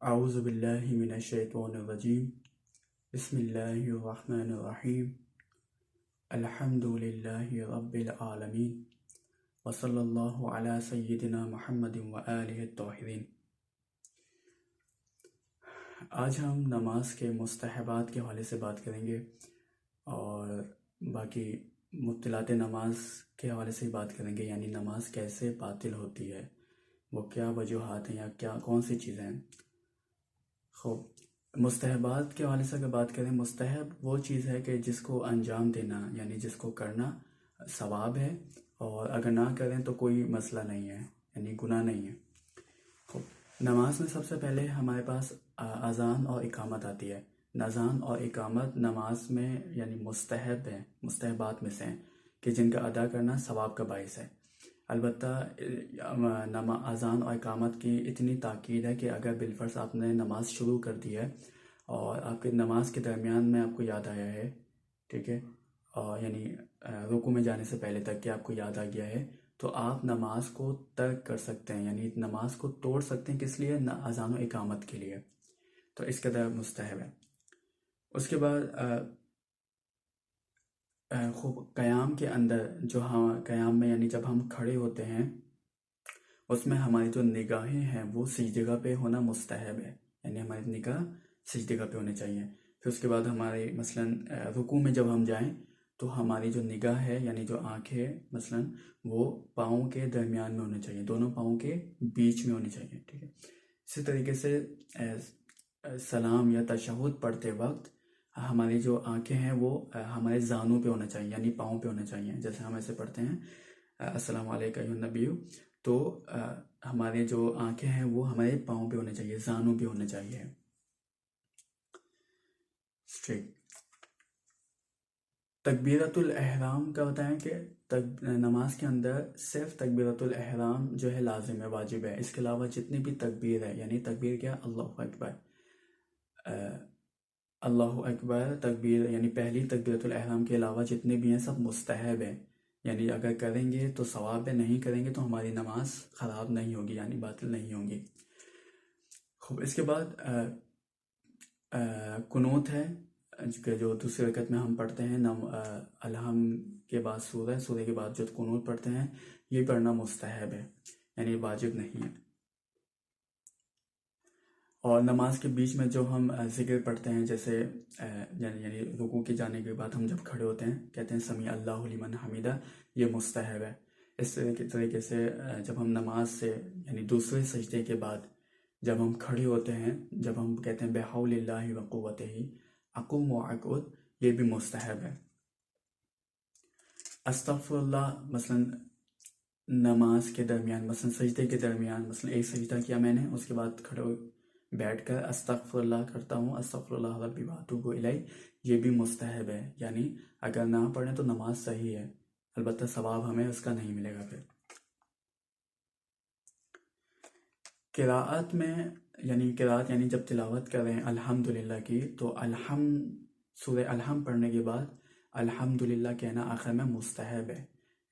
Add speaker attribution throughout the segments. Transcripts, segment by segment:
Speaker 1: اعوذ باللہ من الشیطان الرجیم بسم اللہ الرحمن الرحیم الحمد للہ رب العالمین وصلی اللہ علی سیدنا محمد وآلہ الطاہرین۔ آج ہم نماز کے مستحبات کے حوالے سے بات کریں گے اور باقی مبطلات نماز کے حوالے سے بات کریں گے، یعنی نماز کیسے باطل ہوتی ہے، وہ کیا وجوہات ہیں یا کون سی چیزیں ہیں۔ خوب، مستحبات کے حوالے سے اگر بات کریں، مستحب وہ چیز ہے کہ جس کو انجام دینا یعنی جس کو کرنا ثواب ہے، اور اگر نہ کریں تو کوئی مسئلہ نہیں ہے، یعنی گناہ نہیں ہے۔ خوب، نماز میں سب سے پہلے ہمارے پاس اذان اور اقامت آتی ہے۔ اذان اور اقامت نماز میں یعنی مستحب ہیں، مستحبات میں سے ہیں کہ جن کا ادا کرنا ثواب کا باعث ہے۔ البتہ اذان اور اقامت کی اتنی تاکید ہے کہ اگر بالفرض آپ نے نماز شروع کر دی ہے اور آپ کے نماز کے درمیان میں آپ کو یاد آیا ہے، ٹھیک ہے، اور یعنی رکوع میں جانے سے پہلے تک کہ آپ کو یاد آ گیا ہے، تو آپ نماز کو ترک کر سکتے ہیں، یعنی نماز کو توڑ سکتے ہیں۔ کس لیے؟ اذان و اقامت کے لیے۔ تو اس قدر مستحب ہے۔ اس کے بعد خوب، قیام کے اندر قیام میں یعنی جب ہم کھڑے ہوتے ہیں، اس میں ہماری جو نگاہیں ہیں وہ سجدہ پہ ہونا مستحب ہے، یعنی ہماری نگاہ سجدہ پہ ہونے چاہیے۔ پھر اس کے بعد ہمارے مثلاً رکوع میں جب ہم جائیں تو ہماری جو نگاہ ہے یعنی جو آنکھیں مثلاً وہ پاؤں کے درمیان میں ہونے چاہیے، دونوں پاؤں کے بیچ میں ہونی چاہیے، ٹھیک ہے۔ اسی طریقے سے سلام یا تشہد پڑھتے وقت ہماری جو آنکھیں ہیں وہ ہمارے زانوں پہ ہونا چاہیے، یعنی پاؤں پہ ہونا چاہیے۔ جیسے ہم ایسے پڑھتے ہیں السلام علیکم ایھا النبی، تو ہمارے جو آنکھیں ہیں وہ ہمارے پاؤں پہ ہونے چاہیے، زانوں پہ ہونے چاہیے، ٹھیک۔ تکبیرۃ الاحرام کا بتائیں کہ نماز کے اندر صرف تکبیرۃ الاحرام جو ہے لازم ہے، واجب ہے۔ اس کے علاوہ جتنی بھی تکبیر ہے، یعنی تکبیر کیا؟ اللہ اکبر، اللہ اکبر تکبیر، یعنی پہلی تکبیرۃ الاحرام کے علاوہ جتنے بھی ہیں سب مستحب ہیں، یعنی اگر کریں گے تو ثواب ہے، نہیں کریں گے تو ہماری نماز خراب نہیں ہوگی، یعنی باطل نہیں ہوگی۔ خوب، اس کے بعد قنوت ہے کہ جو دوسری رکعت میں ہم پڑھتے ہیں، الحم کے بعد سورہ کے بعد جو قنوت پڑھتے ہیں، یہ پڑھنا مستحب ہے، یعنی واجب نہیں ہے۔ اور نماز کے بیچ میں جو ہم ذکر پڑھتے ہیں، جیسے یعنی رکوع کے جانے کے بعد ہم جب کھڑے ہوتے ہیں کہتے ہیں سمیع اللہ لمن حمیدہ، یہ مستحب ہے۔ اس طریقے سے جب ہم نماز سے یعنی دوسرے سجدے کے بعد جب ہم کھڑے ہوتے ہیں، جب ہم کہتے ہیں بحول اللہ وقوتہ اقوم واقعد، یہ بھی مستحب ہے۔ استغفر اللہ مثلاً نماز کے درمیان، مثلاً سجدے کے درمیان، مثلاً ایک سجدہ کیا میں نے، اس کے بعد کھڑے بیٹھ کر استغفر اللہ کرتا ہوں، استغفر اللہ ربی واتوب الیہ، یہ بھی مستحب ہے، یعنی اگر نہ پڑھیں تو نماز صحیح ہے، البتہ ثواب ہمیں اس کا نہیں ملے گا۔ پھر قراءت میں قراءت یعنی جب تلاوت کر رہے ہیں الحمدللہ کی، تو سورہ الحم پڑھنے کے بعد الحمدللہ کہنا آخر میں مستحب ہے۔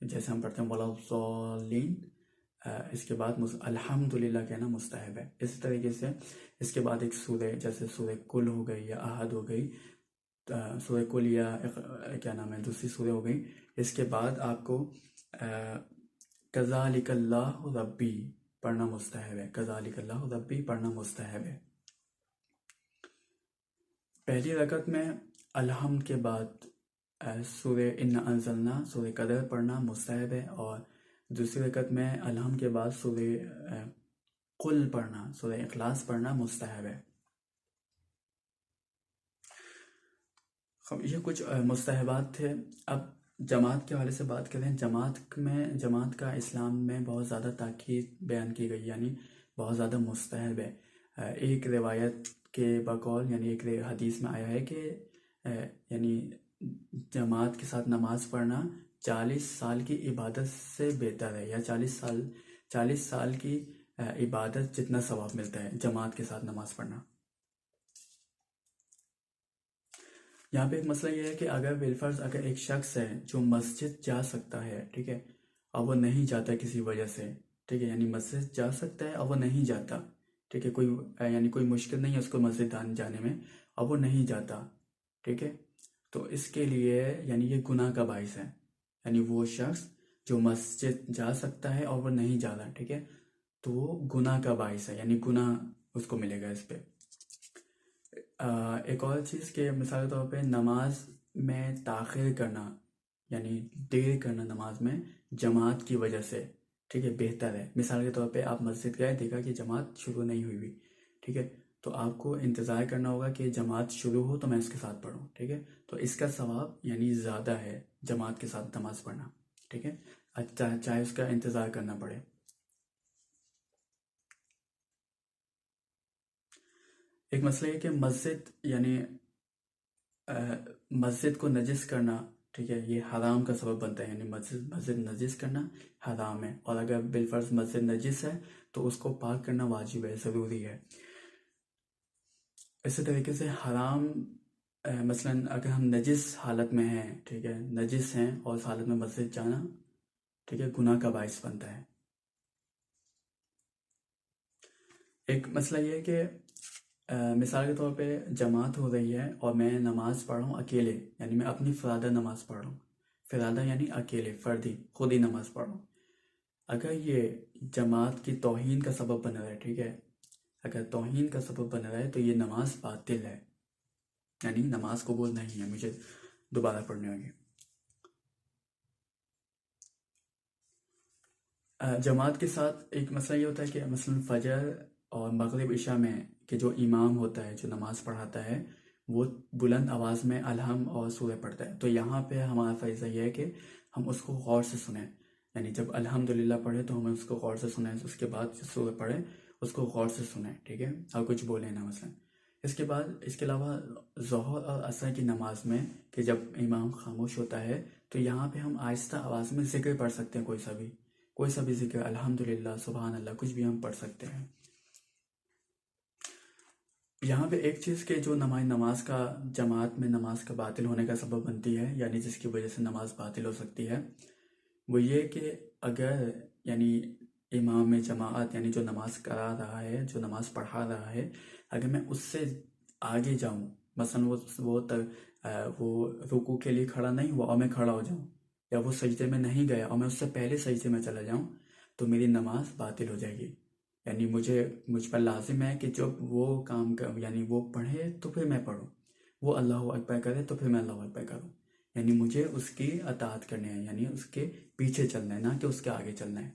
Speaker 1: جیسے ہم پڑھتے ہیں ولا الضالین، اس کے بعد الحمدللہ کہنا مستحب ہے۔ اسی طریقے سے اس کے بعد ایک سورہ جیسے سورہ کل ہو گئی یا احد ہو گئی، سورہ کل یا کیا نام ہے دوسری سورہ ہو گئی، اس کے بعد آپ کو کذالک اللہ ربی پڑھنا مستحب ہے، کذالک اللہ ربی پڑھنا مستحب ہے۔ پہلی رکعت میں الحمد کے بعد سورہ انا انزلنا، سورہ قدر پڑھنا مستحب ہے، اور دوسری رکعت میں الحمد کے بعد سورہ قل پڑھنا، سورہ اخلاص پڑھنا مستحب ہے۔ یہ کچھ مستحبات تھے۔ اب جماعت کے حوالے سے بات کریں۔ جماعت کا اسلام میں بہت زیادہ تاکید بیان کی گئی، یعنی بہت زیادہ مستحب ہے۔ ایک روایت کے بقول یعنی ایک حدیث میں آیا ہے کہ یعنی جماعت کے ساتھ نماز پڑھنا 40 سال کی عبادت سے بہتر ہے، یا 40 سال کی عبادت جتنا ثواب ملتا ہے جماعت کے ساتھ نماز پڑھنا۔ یہاں پہ ایک مسئلہ یہ ہے کہ اگر بالفرض اگر ایک شخص ہے جو مسجد جا سکتا ہے، ٹھیک ہے، اور وہ نہیں جاتا کسی وجہ سے، ٹھیک ہے، یعنی مسجد جا سکتا ہے اور وہ نہیں جاتا، ٹھیک ہے، کوئی یعنی کوئی مشکل نہیں ہے اس کو مسجد جانے میں، اور وہ نہیں جاتا، ٹھیک ہے، تو اس کے لیے یعنی یہ گناہ کا باعث ہے، یعنی وہ شخص جو مسجد جا سکتا ہے اور وہ نہیں جا رہا، ٹھیک ہے، تو وہ گناہ کا باعث ہے، یعنی گناہ اس کو ملے گا اس پہ۔ ایک اور چیز کہ مثال کے طور پہ نماز میں تاخیر کرنا، یعنی دیر کرنا نماز میں جماعت کی وجہ سے، ٹھیک ہے، بہتر ہے۔ مثال کے طور پہ آپ مسجد گئے، دیکھا کہ جماعت شروع نہیں ہوئی، ٹھیک ہے، تو آپ کو انتظار کرنا ہوگا کہ جماعت شروع ہو تو میں اس کے ساتھ پڑھوں، ٹھیک ہے، تو اس کا ثواب یعنی زیادہ ہے جماعت کے ساتھ نماز پڑھنا، ٹھیک ہے، چاہے اس کا انتظار کرنا پڑے۔ ایک مسئلہ یہ کہ مسجد یعنی مسجد کو نجس کرنا، ٹھیک ہے، یہ حرام کا سبب بنتا ہے، یعنی مسجد نجس کرنا حرام ہے، اور اگر بالفرض مسجد نجس ہے تو اس کو پاک کرنا واجب ہے، ضروری ہے۔ اسی طریقے سے حرام مثلا اگر ہم نجس حالت میں ہیں، ٹھیک ہے، نجس ہیں اور اس حالت میں مسجد جانا، ٹھیک ہے، گناہ کا باعث بنتا ہے۔ ایک مسئلہ یہ ہے کہ مثال کے طور پہ جماعت ہو رہی ہے اور میں نماز پڑھ رہا ہوں اکیلے، یعنی میں اپنی فرادہ نماز پڑھ رہا ہوں، فرادہ یعنی اکیلے، فردی، خود ہی نماز پڑھ رہا ہوں۔ اگر یہ جماعت کی توہین کا سبب بن رہا ہے، ٹھیک ہے، اگر توہین کا سبب بن رہا ہے تو یہ نماز باطل ہے، یعنی نماز قبول نہیں ہے، مجھے دوبارہ پڑھنی ہوگی۔ جماعت کے ساتھ ایک مسئلہ یہ ہوتا ہے کہ مثلا فجر اور مغرب عشاء میں کہ جو امام ہوتا ہے جو نماز پڑھاتا ہے وہ بلند آواز میں الحم اور سورہ پڑھتا ہے، تو یہاں پہ ہمارا فریضہ یہ ہے کہ ہم اس کو غور سے سنیں، یعنی جب الحمدللہ پڑھے تو ہمیں اس کو غور سے سنیں، اس کے بعد جو سورہ پڑھے اس کو غور سے سنیں، ٹھیک ہے، اور کچھ بولیں نا مثلا۔ اس کے بعد اس کے علاوہ ظہر اور عصر کی نماز میں کہ جب امام خاموش ہوتا ہے تو یہاں پہ ہم آہستہ آواز میں ذکر پڑھ سکتے ہیں، کوئی سا بھی ذکر، الحمدللہ، سبحان اللہ، کچھ بھی ہم پڑھ سکتے ہیں۔ یہاں پہ ایک چیز کہ جو نماز کا جماعت میں نماز کا باطل ہونے کا سبب بنتی ہے، یعنی جس کی وجہ سے نماز باطل ہو سکتی ہے، وہ یہ کہ اگر یعنی امام جماعت یعنی جو نماز کرا رہا ہے، جو نماز پڑھا رہا ہے، اگر میں اس سے آگے جاؤں، مثلا وہ رکوع کے لیے کھڑا نہیں ہوا اور میں کھڑا ہو جاؤں، یا وہ سجدے میں نہیں گیا اور میں اس سے پہلے سجدے میں چلا جاؤں، تو میری نماز باطل ہو جائے گی، یعنی مجھ پر لازم ہے کہ جب وہ کام یعنی وہ پڑھے تو پھر میں پڑھوں، وہ اللہ اکبر کرے تو پھر میں اللہ اکبر کروں، یعنی مجھے اس کی اطاعت کرنی ہے، یعنی اس کے پیچھے چلنا ہے، نہ کہ اس کے آگے چلنا ہے۔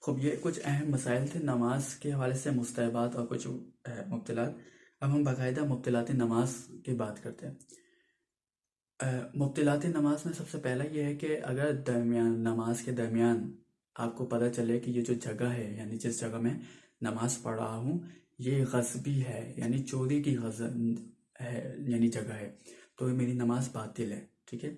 Speaker 1: خب یہ کچھ اہم مسائل تھے نماز کے حوالے سے، مستحبات اور کچھ مبطلات۔ اب ہم باقاعدہ مبطلات نماز کی بات کرتے ہیں۔ مبطلات نماز میں سب سے پہلا یہ ہے کہ اگر نماز کے درمیان آپ کو پتہ چلے کہ یہ جو جگہ ہے، یعنی جس جگہ میں نماز پڑھ رہا ہوں، یہ غصبی ہے، یعنی چوری کی یعنی جگہ ہے، تو یہ میری نماز باطل ہے، ٹھیک ہے،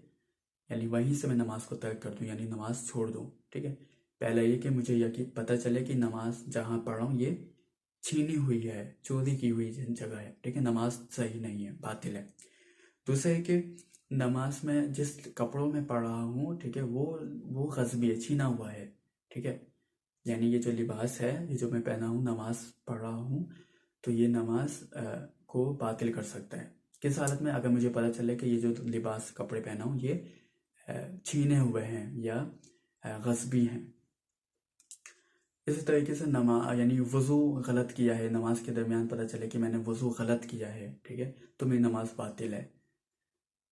Speaker 1: یعنی وہیں سے میں نماز کو ترک کر دوں، یعنی نماز چھوڑ دوں، ٹھیک ہے۔ پہلا یہ کہ مجھے یقین پتہ چلے کہ نماز جہاں پڑھ رہا ہوں یہ چھینی ہوئی ہے، چوری کی ہوئی جگہ ہے، ٹھیک ہے، نماز صحیح نہیں ہے، باطل ہے۔ دوسرا ہے کہ نماز میں جس کپڑوں میں پڑھ رہا ہوں، ٹھیک ہے، وہ غصبی ہے، چھینا ہوا ہے، ٹھیک ہے، یعنی یہ جو لباس ہے، یہ جو میں پہنا ہوں، نماز پڑھ رہا ہوں، تو یہ نماز کو باطل کر سکتا ہے۔ کس حالت میں؟ اگر مجھے پتہ چلے کہ یہ جو لباس کپڑے پہنا ہوں یہ چھینے ہوئے ہیں یا غصبی ہیں۔ اسی طریقے سے یعنی وضو غلط کیا ہے، نماز کے درمیان پتہ چلے کہ میں نے وضو غلط کیا ہے، ٹھیک ہے، تو میری نماز باطل ہے۔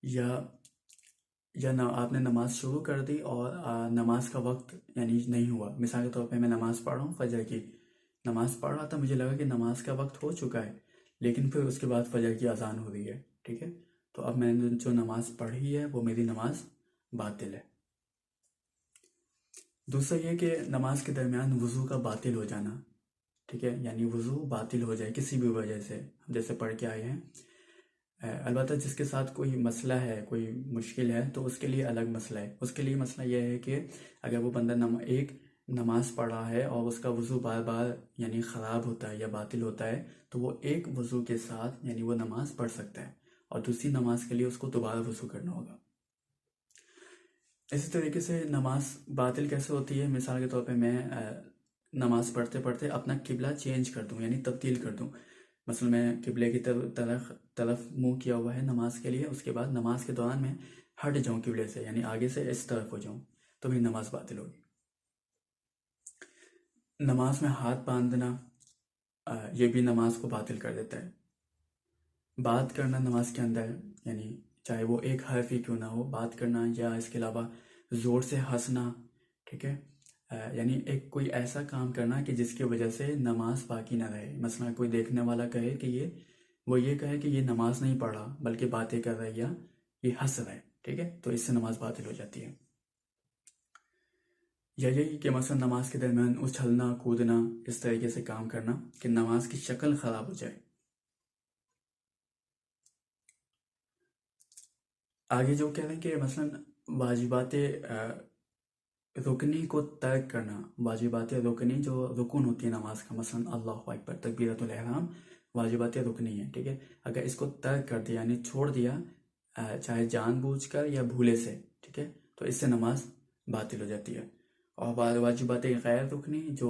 Speaker 1: یا آپ نے نماز شروع کر دی اور نماز کا وقت یعنی نہیں ہوا، مثال کے طور پہ میں نماز پڑھ رہا ہوں، فجر کی نماز پڑھ رہا تھا، مجھے لگا کہ نماز کا وقت ہو چکا ہے، لیکن پھر اس کے بعد فجر کی اذان ہو رہی ہے، ٹھیک ہے، تو اب میں نے جو نماز پڑھی ہے وہ میری نماز باطل ہے۔ دوسرا یہ کہ نماز کے درمیان وضو کا باطل ہو جانا، ٹھیک ہے، یعنی وضو باطل ہو جائے کسی بھی وجہ سے، ہم جیسے پڑھ کے آئے ہیں، البتہ جس کے ساتھ کوئی مسئلہ ہے، کوئی مشکل ہے، تو اس کے لیے الگ مسئلہ ہے۔ اس کے لیے مسئلہ یہ ہے کہ اگر وہ بندہ ایک نماز پڑھ رہا ہے اور اس کا وضو بار بار یعنی خراب ہوتا ہے یا باطل ہوتا ہے، تو وہ ایک وضو کے ساتھ یعنی وہ نماز پڑھ سکتا ہے، اور دوسری نماز کے لیے اس کو دوبارہ وضو کرنا ہوگا۔ اسی طریقے سے نماز باطل کیسے ہوتی ہے؟ مثال کے طور پہ میں نماز پڑھتے پڑھتے اپنا قبلہ چینج کر دوں یعنی تبدیل کر دوں. مثلا میں قبلے کی طرف منہ کیا ہوا ہے نماز کے لیے، اس کے بعد نماز کے دوران میں ہٹ جاؤں قبلے سے، یعنی آگے سے اس طرف ہو جاؤں، تو بھی نماز باطل ہوگی. نماز میں ہاتھ باندھنا یہ بھی نماز کو باطل کر دیتا ہے. بات کرنا نماز کے اندر، یعنی چاہے وہ ایک حرف ہی کیوں نہ ہو، بات کرنا یا اس کے علاوہ زور سے ہنسنا، ٹھیک ہے، یعنی ایک کوئی ایسا کام کرنا کہ جس کی وجہ سے نماز باقی نہ رہے. مثلا کوئی دیکھنے والا کہے کہ یہ کہے کہ یہ نماز نہیں پڑھ رہا بلکہ باتیں کر رہا ہے یا یہ ہنس رہا ہے، ٹھیک ہے، تو اس سے نماز باطل ہو جاتی ہے. یا یہی کہ مثلا نماز کے درمیان اچھلنا کودنا اس طریقے سے کام کرنا کہ نماز کی شکل خراب ہو جائے. آگے جو کہہ رہے ہیں کہ مثلا واجبات رکنی کو ترک کرنا، واجبات رکنی جو رکن ہوتی ہے نماز کا، مثلا اللہ اکبر، تکبیرۃ الاحرام، واجبات رکنی ہے، ٹھیک ہے، اگر اس کو ترک کر دیا یعنی چھوڑ دیا چاہے جان بوجھ کر یا بھولے سے، ٹھیک ہے، تو اس سے نماز باطل ہو جاتی ہے. اور واجبات غیر رکنی جو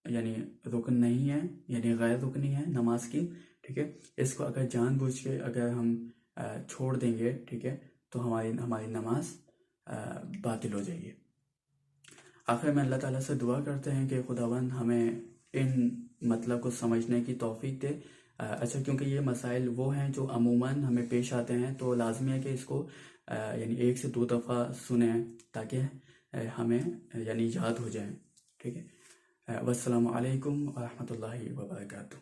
Speaker 1: یعنی رکن نہیں ہے، یعنی غیر رکنی ہے نماز کی، ٹھیک ہے، اس کو اگر جان بوجھ کے اگر ہم چھوڑ دیں گے، ٹھیک ہے، تو ہماری نماز باطل ہو جائے گی. آخر میں اللہ تعالیٰ سے دعا کرتے ہیں کہ خداوند ہمیں ان مطلب کو سمجھنے کی توفیق دے. اچھا، کیونکہ یہ مسائل وہ ہیں جو عموماً ہمیں پیش آتے ہیں، تو لازمی ہے کہ اس کو یعنی 1 سے 2 دفعہ سنیں تاکہ ہمیں یعنی یاد ہو جائیں، ٹھیک ہے. والسلام علیکم ورحمۃ اللہ وبرکاتہ.